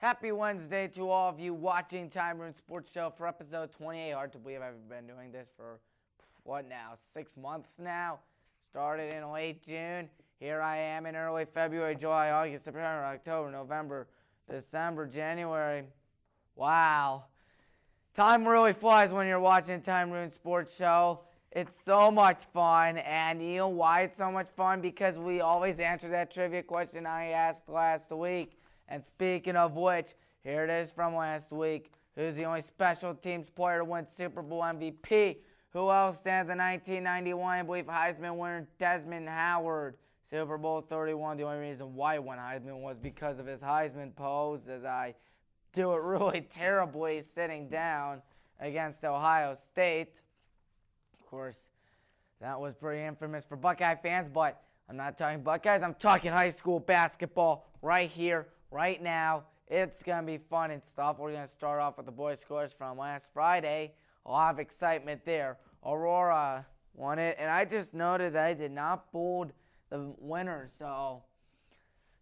Happy Wednesday to all of you watching Tommy Maroon Sports Show for episode 28. Hard to believe I've been doing this for, 6 months now? Started in late June. Here I am in early February, July, August, September, October, November, December, January. Wow. Time really flies when you're watching Tommy Maroon Sports Show. It's so much fun, and you know why it's so much fun? Because we always answer that trivia question I asked last week. And speaking of which, here it is from last week. Who's the only special teams player to win Super Bowl MVP? Who else stands the 1991, I believe, Heisman winner Desmond Howard? Super Bowl 31. The only reason why he won Heisman was because of his Heisman pose, as I do it really terribly sitting down against Ohio State. Of course, that was pretty infamous for Buckeye fans, but I'm not talking Buckeyes. I'm talking high school basketball right here, right now. It's going to be fun and stuff. We're going to start off with the boys' scores from last Friday. A lot of excitement there. Aurora won it, and I just noted that I did not bold the winner. So,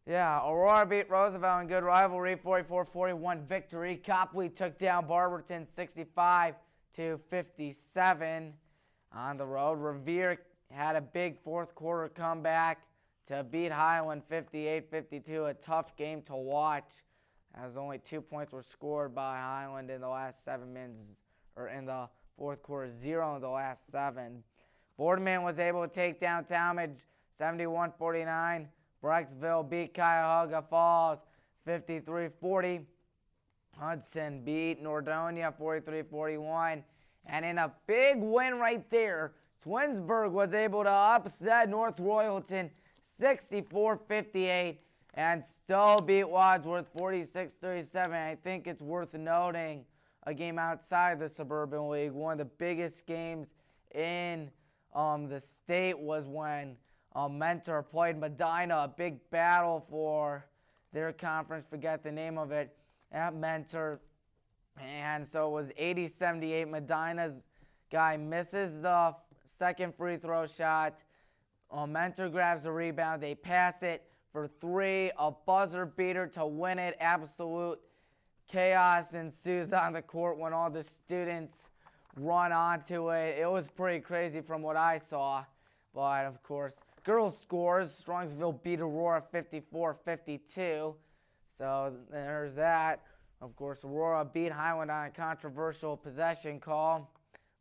yeah, Aurora beat Roosevelt in good rivalry, 44-41 victory. Copley took down Barberton 65-57 on the road. Revere had a big fourth quarter comeback to beat Highland 58-52, a tough game to watch, as only 2 points were scored by Highland in the last 7 minutes, or in the fourth quarter, 0 in the last 7. Boardman was able to take down Talmadge 71-49. Brecksville beat Cuyahoga Falls 53-40. Hudson beat Nordonia 43-41. And in a big win right there, Twinsburg was able to upset North Royalton 64-58 and still beat Wadsworth 46-37. I think it's worth noting a game outside the Suburban League. One of the biggest games in the state was when Mentor played Medina, a big battle for their conference, forget the name of it, at Mentor. And so it was 80-78. Medina's guy misses the second free throw shot. Mentor grabs the rebound. They pass it for 3. A buzzer beater to win it. Absolute chaos ensues on the court when all the students run onto it. It was pretty crazy from what I saw. But, of course, girls scores. Strongsville beat Aurora 54-52. So there's that. Of course, Aurora beat Highland on a controversial possession call.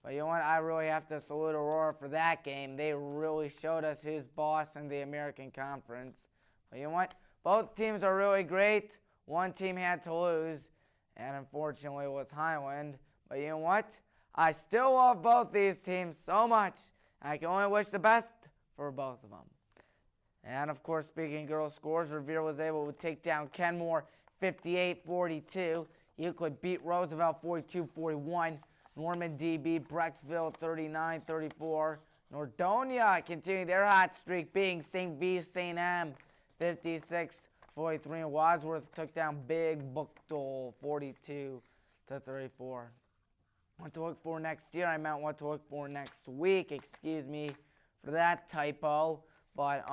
But you know what? I really have to salute Aurora for that game. They really showed us who's boss in the American Conference. But you know what? Both teams are really great. One team had to lose, and unfortunately it was Highland. But you know what? I still love both these teams so much. I can only wish the best for both of them. And, of course, speaking of girls' scores, Revere was able to take down Kenmore 58-42. Euclid beat Roosevelt 42-41. Norman D beat Brecksville 39-34. Nordonia continuing their hot streak, beating St. V. St. M 56-43. Wadsworth took down Big Buchtel 42-34. What to look for next year? I meant what to look for next week. Excuse me for that typo. But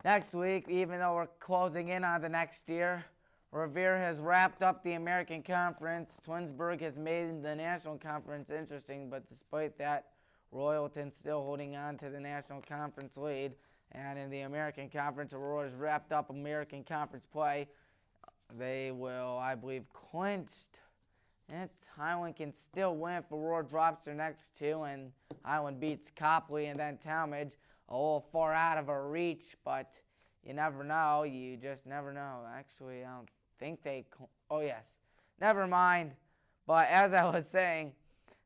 next week, even though we're closing in on the next year, Revere has wrapped up the American Conference. Twinsburg has made the National Conference interesting, but despite that, Royalton's still holding on to the National Conference lead. And in the American Conference, Aurora has wrapped up American Conference play. They will, I believe, clinched. And Highland can still win if Aurora drops their next 2, and Highland beats Copley and then Talmadge. A little far out of our reach, but you never know. You just never know. Actually, I don't think they... Oh, yes. Never mind. But as I was saying,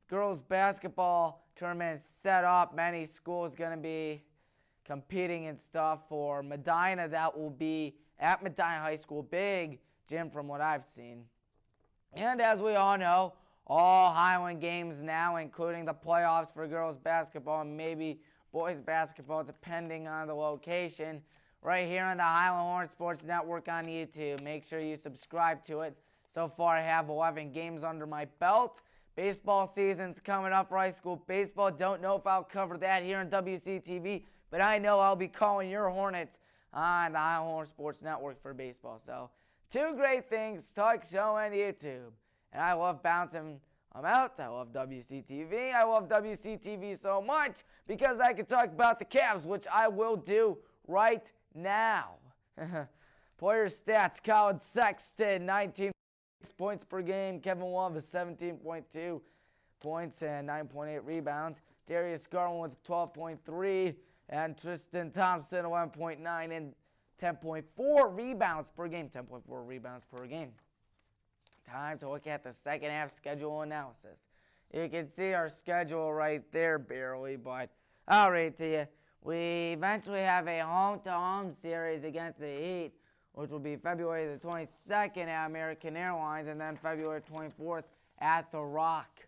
girls basketball tournament is set up. Many schools going to be competing and stuff. For Medina, that will be at Medina High School. Big gym from what I've seen. And as we all know, all Highland games now, including the playoffs for girls basketball and maybe boys basketball, depending on the location, right here on the Highland Horn Sports Network on YouTube. Make sure you subscribe to it. So far, I have 11 games under my belt. Baseball season's coming up for high school baseball. Don't know if I'll cover that here on WCTV, but I know I'll be calling your Hornets on the Highland Horn Sports Network for baseball. So Two great things, talk show and YouTube. And I love bouncing them out. I love WCTV. I love WCTV so much because I can talk about the Cavs, which I will do right now. Player stats, Colin Sexton, 19 points per game. Kevin Love is 17.2 points and 9.8 rebounds. Darius Garland with 12.3 and Tristan Thompson 11.9 and 10.4 rebounds per game. 10.4 rebounds per game. Time to look at the second half schedule analysis. You can see our schedule right there barely, but I'll read it to you. We eventually have a home-to-home series against the Heat, which will be February the 22nd at American Airlines, and then February 24th at The Rock.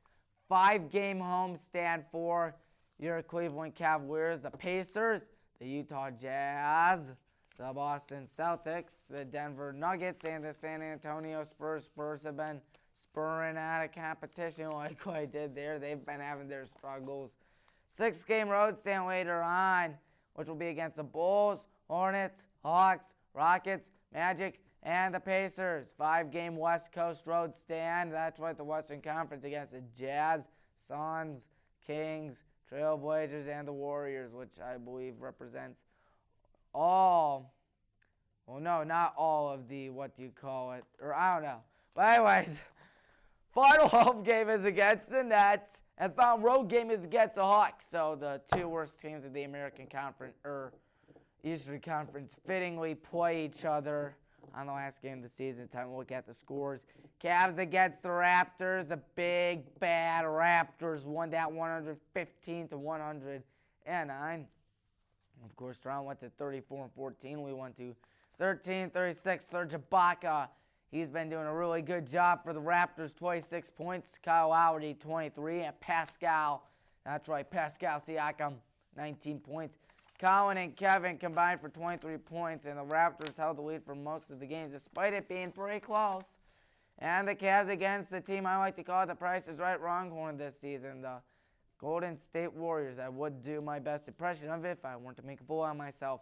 5-game homestand for your Cleveland Cavaliers, the Pacers, the Utah Jazz, the Boston Celtics, the Denver Nuggets, and the San Antonio Spurs. Spurs have been spurring out of competition like I did there. They've been having their struggles. 6-game road stand later on, which will be against the Bulls, Hornets, Hawks, Rockets, Magic, and the Pacers. 5-game West Coast road stand. That's right, the Western Conference against the Jazz, Suns, Kings, Trailblazers, and the Warriors, which I believe represents all, well, no, not all of the, what do you call it, or I don't know. But anyways, final home game is against the Nets, and final road game is against the Hawks. So the two worst teams of the American Conference, or Eastern Conference, fittingly play each other on the last game of the season. Time to look at the scores. Cavs against the Raptors. The big, bad Raptors won that 115-109. Of course, Toronto went to 34-14. We went to 13-36. Serge Ibaka, he's been doing a really good job for the Raptors. 26 points. Kyle Lowry, 23. And Pascal, that's right, Pascal Siakam, 19 points. Colin and Kevin combined for 23 points, and the Raptors held the lead for most of the games, despite it being pretty close. And the Cavs against the team I like to call the Price is Right Longhorn this season, the Golden State Warriors. I would do my best impression of it if I weren't to make a fool out of myself.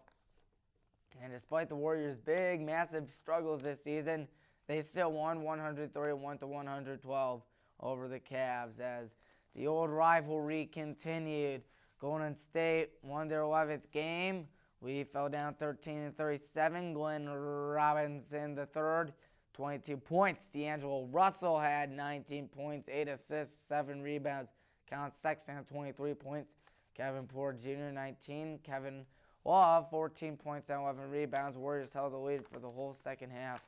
And despite the Warriors' big, massive struggles this season, they still won 131-112 over the Cavs as the old rivalry continued. Golden State won their 11th game. We fell down 13-37. Glenn Robinson III, 22 points. D'Angelo Russell had 19 points, 8 assists, 7 rebounds. Colin Sexton had 23 points. Kevin Porter Jr., 19. Kevin Love, 14 points and 11 rebounds. Warriors held the lead for the whole second half.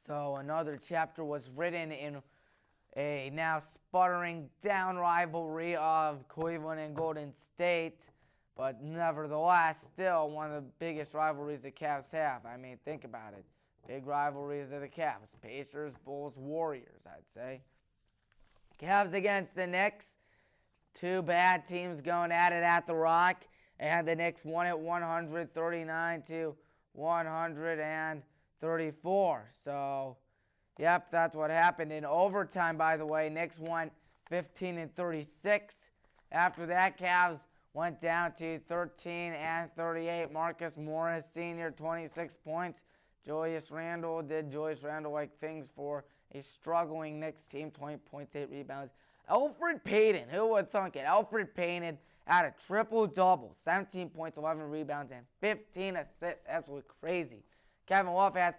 So another chapter was written in a now sputtering down rivalry of Cleveland and Golden State, but nevertheless, still one of the biggest rivalries the Cavs have. I mean, think about it. Big rivalries of the Cavs. Pacers, Bulls, Warriors, I'd say. Cavs against the Knicks. Two bad teams going at it at the Rock, and the Knicks won it 139-134. So, yep, that's what happened in overtime, by the way. Knicks won 15-36. After that, Cavs went down to 13-38. Marcus Morris Sr., 26 points. Julius Randle did Julius Randle-like things for a struggling Knicks team, 20 points, 8 rebounds. Elfrid Payton, who would thunk it? Elfrid Payton had a triple-double, 17 points, 11 rebounds, and 15 assists. Absolutely crazy. Kevin Love had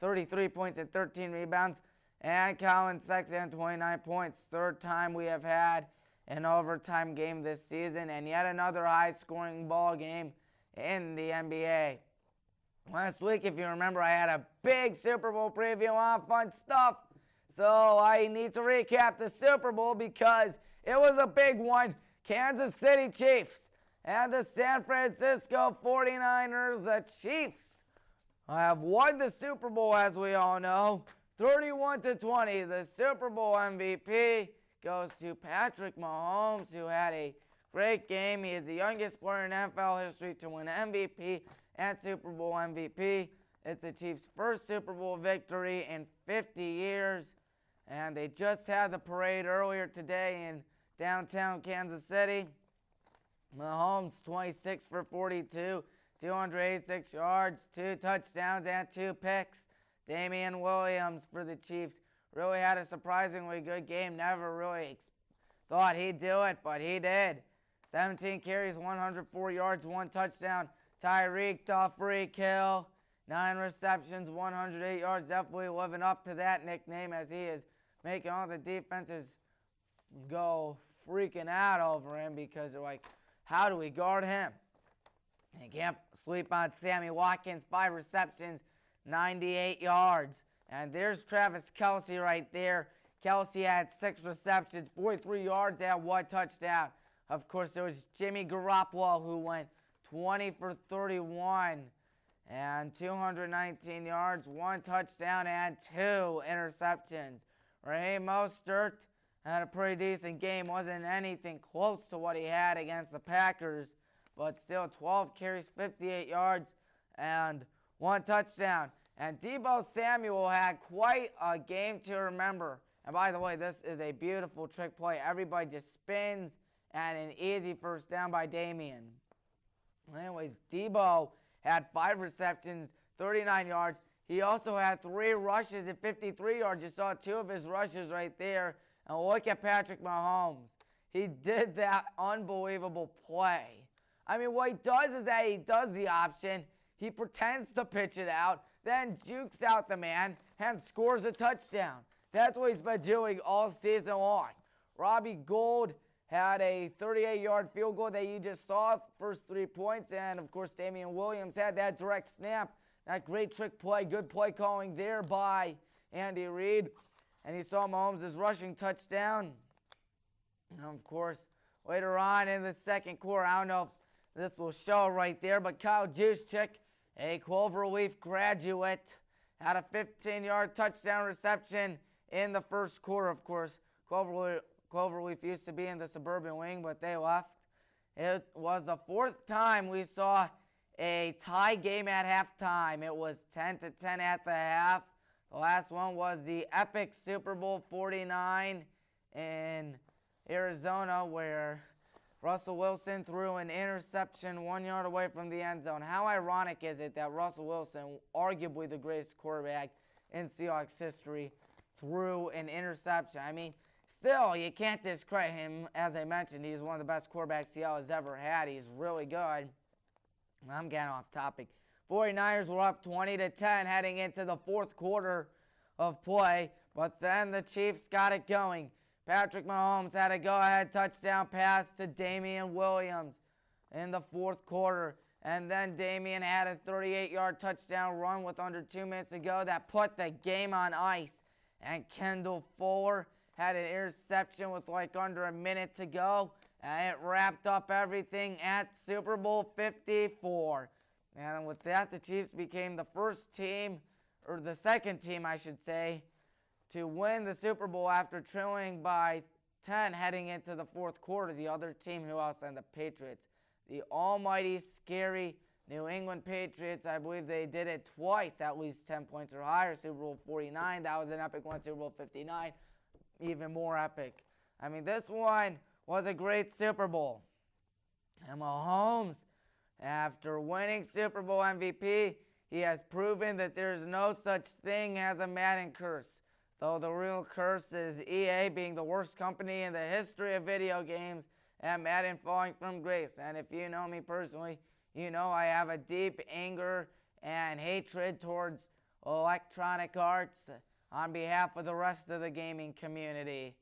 33 points and 13 rebounds, and Colin Sexton 29 points. Third time we have had an overtime game this season, and yet another high-scoring ball game in the NBA. Last week, if you remember, I had a big Super Bowl preview on fun stuff, so I need to recap the Super Bowl because it was a big one. Kansas City Chiefs and the San Francisco 49ers, the Chiefs, have won the Super Bowl, as we all know, 31-20. The Super Bowl MVP goes to Patrick Mahomes, who had a great game. He is the youngest player in NFL history to win MVP and Super Bowl MVP. It's the Chiefs' first Super Bowl victory in 50 years, and they just had the parade earlier today in downtown Kansas City. Mahomes 26 for 42, 286 yards, 2 touchdowns, and 2 picks. Damian Williams for the Chiefs really had a surprisingly good game. Never really thought he'd do it, but he did. 17 carries, 104 yards, 1 touchdown. Tyreek, the free kill. 9 receptions, 108 yards. Definitely living up to that nickname as he is making all the defenses go freaking out over him because they're like, how do we guard him? And you can't sleep on Sammy Watkins. 5 receptions, 98 yards. And there's Travis Kelce right there. Kelce had 6 receptions, 43 yards, and 1 touchdown. Of course, there was Jimmy Garoppolo who went 20 for 31 and 219 yards, 1 touchdown, and 2 interceptions. Raheem Mostert had a pretty decent game. Wasn't anything close to what he had against the Packers, but still 12 carries, 58 yards, and 1 touchdown. And Deebo Samuel had quite a game to remember. And by the way, this is a beautiful trick play. Everybody just spins, and an easy first down by Damian. Anyways, Deebo had 5 receptions, 39 yards. He also had 3 rushes at 53 yards. You saw 2 of his rushes right there. And look at Patrick Mahomes. He did that unbelievable play. I mean, what he does is that he does the option. He pretends to pitch it out, then jukes out the man, and scores a touchdown. That's what he's been doing all season long. Robbie Gould had a 38-yard field goal that you just saw, first 3 points. And, of course, Damian Williams had that direct snap. That great trick play, good play calling there by Andy Reid. And you saw Mahomes' rushing touchdown. And, of course, later on in the second quarter, I don't know if this will show right there, but Kyle Juszczyk, a Cloverleaf graduate, had a 15-yard touchdown reception in the first quarter. Of course, Cloverleaf used to be in the suburban wing, but they left. It was the 4th time we saw a tie game at halftime. It was 10-10 at the half. The last one was the epic Super Bowl 49 in Arizona where Russell Wilson threw an interception 1 yard away from the end zone. How ironic is it that Russell Wilson, arguably the greatest quarterback in Seahawks history, threw an interception? I mean, still, you can't discredit him. As I mentioned, he's one of the best quarterbacks Seattle has ever had. He's really good. I'm getting off topic. 49ers were up 20-10 heading into the 4th quarter of play, but then the Chiefs got it going. Patrick Mahomes had a go-ahead touchdown pass to Damian Williams in the 4th quarter, and then Damian had a 38-yard touchdown run with under 2 minutes to go that put the game on ice, and Kendall Fuller had an interception with like under a minute to go, and it wrapped up everything at Super Bowl 54. And with that, the Chiefs became the first team, or the second team, I should say, to win the Super Bowl after trailing by 10 heading into the 4th quarter. The other team, who else? And the Patriots. The almighty, scary New England Patriots. I believe they did it twice, at least 10 points or higher. Super Bowl 49, that was an epic one. Super Bowl 59, even more epic. I mean, this one was a great Super Bowl. And Mahomes, after winning Super Bowl MVP, he has proven that there is no such thing as a Madden curse. Though the real curse is EA being the worst company in the history of video games and Madden falling from grace. And if you know me personally, you know I have a deep anger and hatred towards Electronic Arts on behalf of the rest of the gaming community.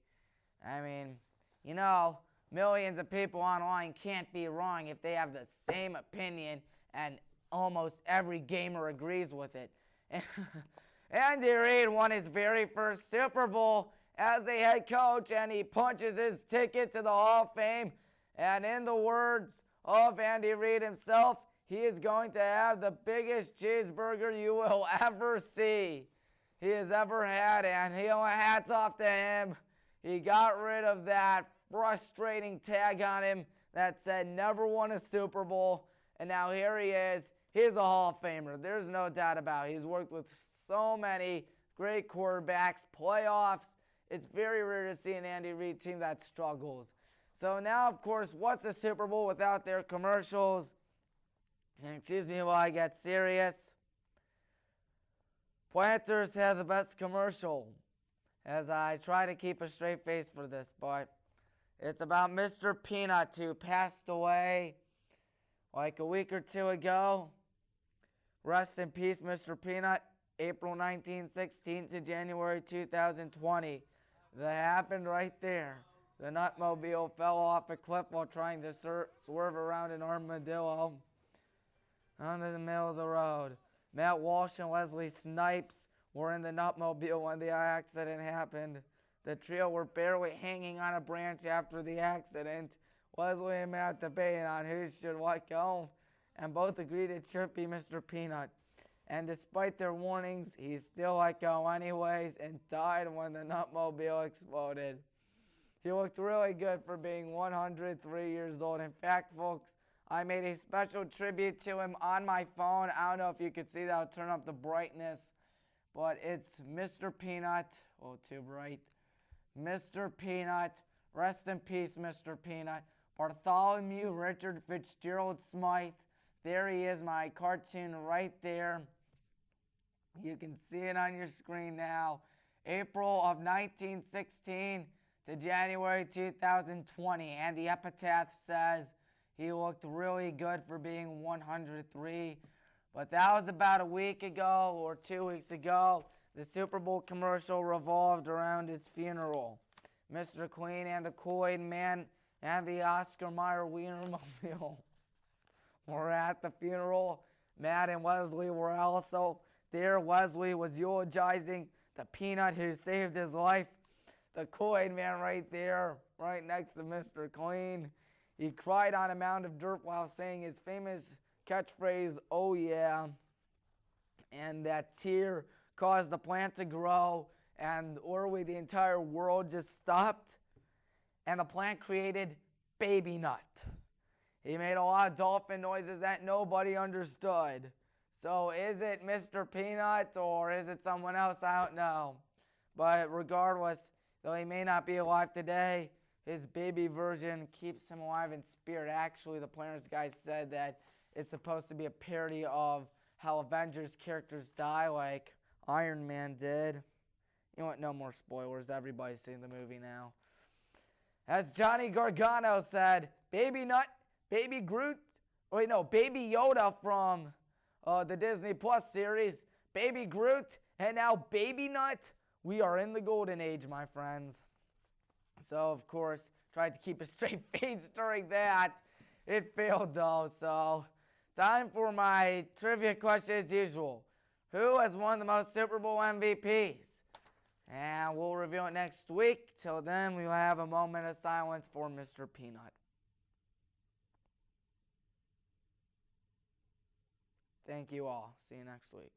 I mean, you know, millions of people online can't be wrong if they have the same opinion and almost every gamer agrees with it. Andy Reid won his very first Super Bowl as a head coach, and he punches his ticket to the Hall of Fame. And in the words of Andy Reid himself, he is going to have the biggest cheeseburger you will ever see he has ever had, and hats off to him. He got rid of that frustrating tag on him that said never won a Super Bowl, and now here he is. He's a Hall of Famer. There's no doubt about it. He's worked with so many great quarterbacks, playoffs. It's very rare to see an Andy Reid team that struggles. So now, of course, what's a Super Bowl without their commercials? And Excuse me while I get serious. Planters had the best commercial, as I try to keep a straight face for this, but it's about Mr. Peanut, who passed away like a week or two ago. Rest in peace, Mr. Peanut. April 1916 to January 2020. That happened right there. The Nutmobile fell off a cliff while trying to swerve around an armadillo on the middle of the road. Matt Walsh and Leslie Snipes were in the Nutmobile when the accident happened. The trio were barely hanging on a branch after the accident. Leslie and Matt debated on who should let go, and both agreed it should be Mr. Peanut. And despite their warnings, he still let go anyways and died when the Nutmobile exploded. He looked really good for being 103 years old. In fact, folks, I made a special tribute to him on my phone. I don't know if you could see that. I'll turn up the brightness. But it's Mr. Peanut. Oh, too bright. Mr. Peanut. Rest in peace, Mr. Peanut. Bartholomew Richard Fitzgerald Smythe. There he is, my cartoon right there. You can see it on your screen now. April of 1916 to January 2020. And the epitaph says he looked really good for being 103. But that was about a week ago or 2 weeks ago. The Super Bowl commercial revolved around his funeral. Mr. Clean and the Kool-Aid Man and the Oscar Mayer Wienermobile were at the funeral. Matt and Leslie were also there. Leslie was eulogizing the Peanut who saved his life. The Kool-Aid Man right there, right next to Mr. Clean. He cried on a mound of dirt while saying his famous catchphrase, "Oh yeah." And that tear caused the plant to grow, and literally the entire world just stopped. And the plant created Baby Nut. He made a lot of dolphin noises that nobody understood. So is it Mr. Peanut or is it someone else? I don't know. But regardless, though he may not be alive today, his baby version keeps him alive in spirit. Actually, the planners guys said that it's supposed to be a parody of how Avengers characters die like Iron Man did. You know what? No more spoilers. Everybody's seen the movie now. As Johnny Gargano said, Baby Nut, Baby Groot, Baby Yoda from the Disney Plus series, Baby Groot, and now Baby Nut. We are in the golden age, my friends. So, of course, tried to keep a straight face during that. It failed, though. So, time for my trivia question as usual. Who has won the most Super Bowl MVPs? And we'll reveal it next week. Till then, we will have a moment of silence for Mr. Peanut. Thank you all. See you next week.